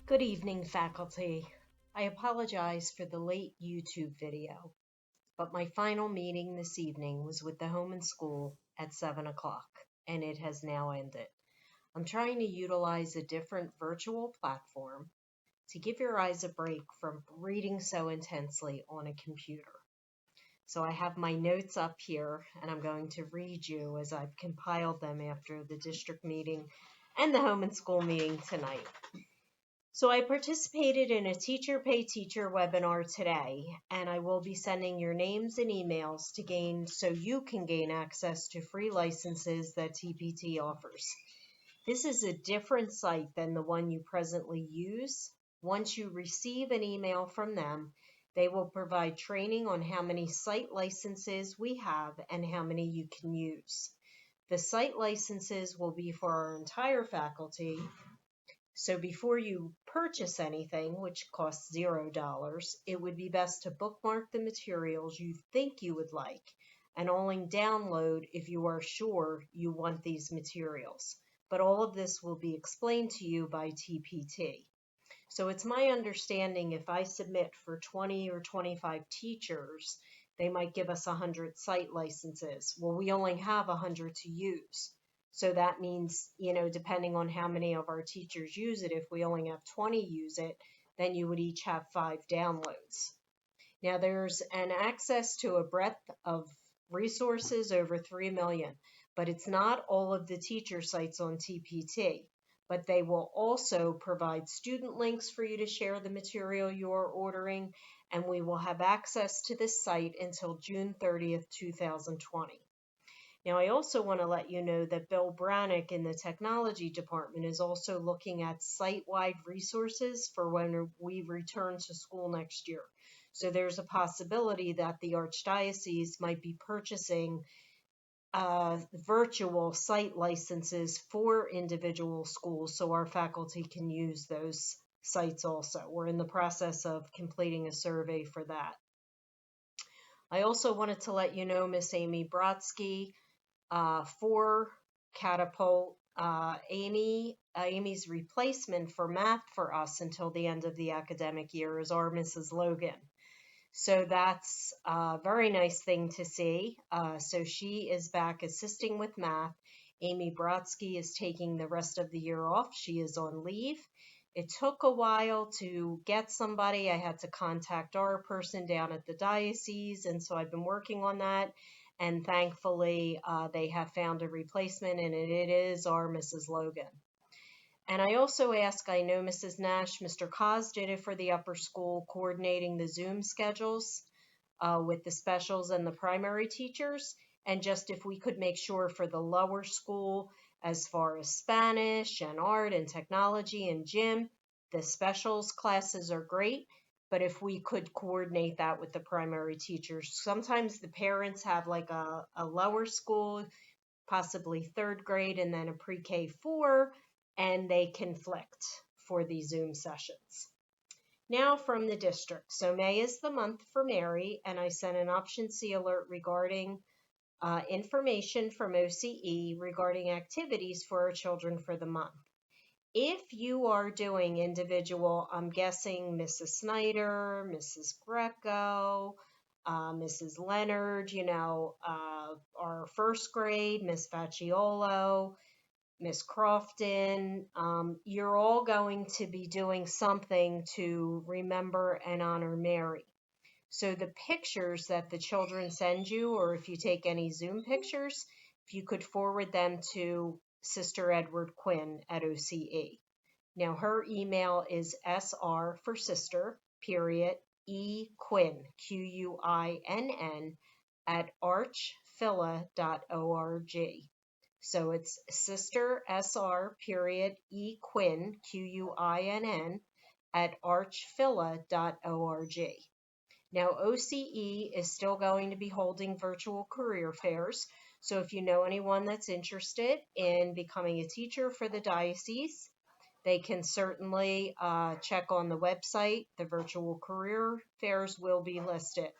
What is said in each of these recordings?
Good evening, faculty. I apologize for the late YouTube video, but my final meeting this evening was with the Home and School at 7 o'clock, and it has now ended. I'm trying to utilize a different virtual platform to give your eyes a break from reading so intensely on a computer. So I have my notes up here, and I'm going to read you as I've compiled them after the district meeting and the Home and School meeting tonight. So I participated in a Teacher Pay Teacher webinar today, and I will be sending your names and emails to gain so you can gain access to free licenses that TPT offers. This is a different site than the one you presently use. Once you receive an email from them, they will provide training on how many site licenses we have and how many you can use. The site licenses will be for our entire faculty. So before you purchase anything, which costs $0, it would be best to bookmark the materials you think you would like and only download if you are sure you want these materials. But all of this will be explained to you by TPT. So it's my understanding if I submit for 20 or 25 teachers, they might give us 100 site licenses. Well, we only have 100 to use. So that means, depending on how many of our teachers use it, if we only have 20 use it, then you would each have 5 downloads. Now there's an access to a breadth of resources over 3 million, but it's not all of the teacher sites on TPT, but they will also provide student links for you to share the material you're ordering, and we will have access to this site until June 30th, 2020. Now, I also want to let you know that Bill Brannick in the technology department is also looking at site-wide resources for when we return to school next year. So there's a possibility that the Archdiocese might be purchasing virtual site licenses for individual schools so our faculty can use those sites also. We're in the process of completing a survey for that. I also wanted to let you know Miss Amy Brodsky for Catapult, Amy's replacement for math for us until the end of the academic year is our Mrs. Logan. So that's a very nice thing to see. So she is back assisting with math. Amy Brodsky is taking the rest of the year off. She is on leave. It took a while to get somebody. I had to contact our person down at the diocese, and so I've been working on that. And thankfully, they have found a replacement, and it is our Mrs. Logan. And I also ask, I know Mrs. Nash, Mr. Cos did it for the upper school, coordinating the Zoom schedules with the specials and the primary teachers. And just if we could make sure for the lower school, as far as Spanish and art and technology and gym, the specials classes are great. But if we could coordinate that with the primary teachers, sometimes the parents have like a lower school, possibly third grade, and then a pre-K 4, and they conflict for these Zoom sessions. Now from the district. So May is the month for Mary, and I sent an option C alert regarding information from OCE regarding activities for our children for the month. If you are doing individual, I'm guessing Mrs. Snyder, Mrs. Greco, Mrs. Leonard, our first grade, Miss Facciolo, Miss Crofton, you're all going to be doing something to remember and honor Mary. So the pictures that the children send you, or if you take any Zoom pictures, if you could forward them to Sister Edward Quinn at OCE. Now her email is SR for sister, period, E Quinn, QUINN, at archphila.org. So it's sister SR, period, E Quinn, QUINN, at archphila.org. Now, OCE is still going to be holding virtual career fairs. So if you know anyone that's interested in becoming a teacher for the diocese, they can certainly check on the website. The virtual career fairs will be listed.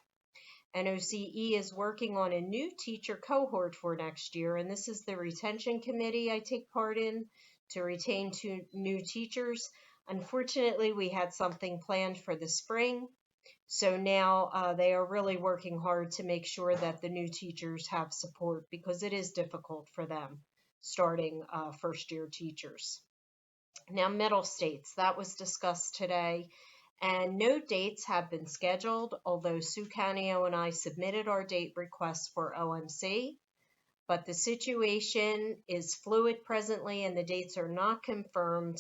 And OCE is working on a new teacher cohort for next year, and this is the retention committee I take part in to retain 2 new teachers. Unfortunately, we had something planned for the spring, so now they are really working hard to make sure that the new teachers have support because it is difficult for them starting first-year teachers. Now, middle states, that was discussed today, and no dates have been scheduled, although Sue Canio and I submitted our date requests for OMC, but the situation is fluid presently and the dates are not confirmed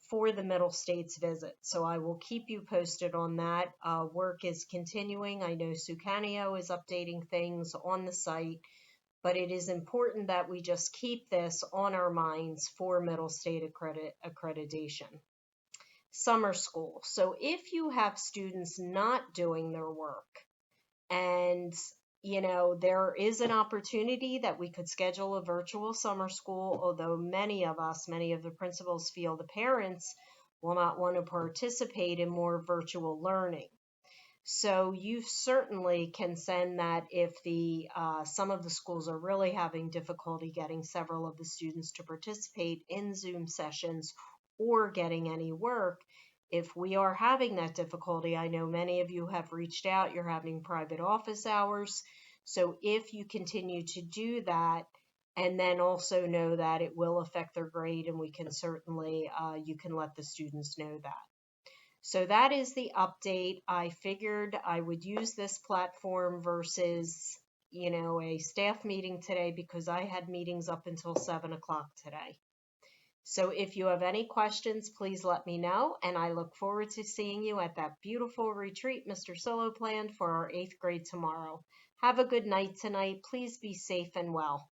for the middle states visit. So I will keep you posted on that. Work is continuing. I know Sue Canio is updating things on the site, but it is important that we just keep this on our minds for middle state accreditation. Summer school. So if you have students not doing their work and there is an opportunity that we could schedule a virtual summer school, although many of the principals feel the parents will not want to participate in more virtual learning. So you certainly can send that if some of the schools are really having difficulty getting several of the students to participate in Zoom sessions or getting any work. If we are having that difficulty, I know many of you have reached out, you're having private office hours. So if you continue to do that, and then also know that it will affect their grade, and we can certainly, you can let the students know that. So that is the update. I figured I would use this platform versus, a staff meeting today because I had meetings up until 7 o'clock today. So if you have any questions, please let me know, and I look forward to seeing you at that beautiful retreat Mr. Solo planned for our 8th grade tomorrow. Have a good night tonight. Please be safe and well.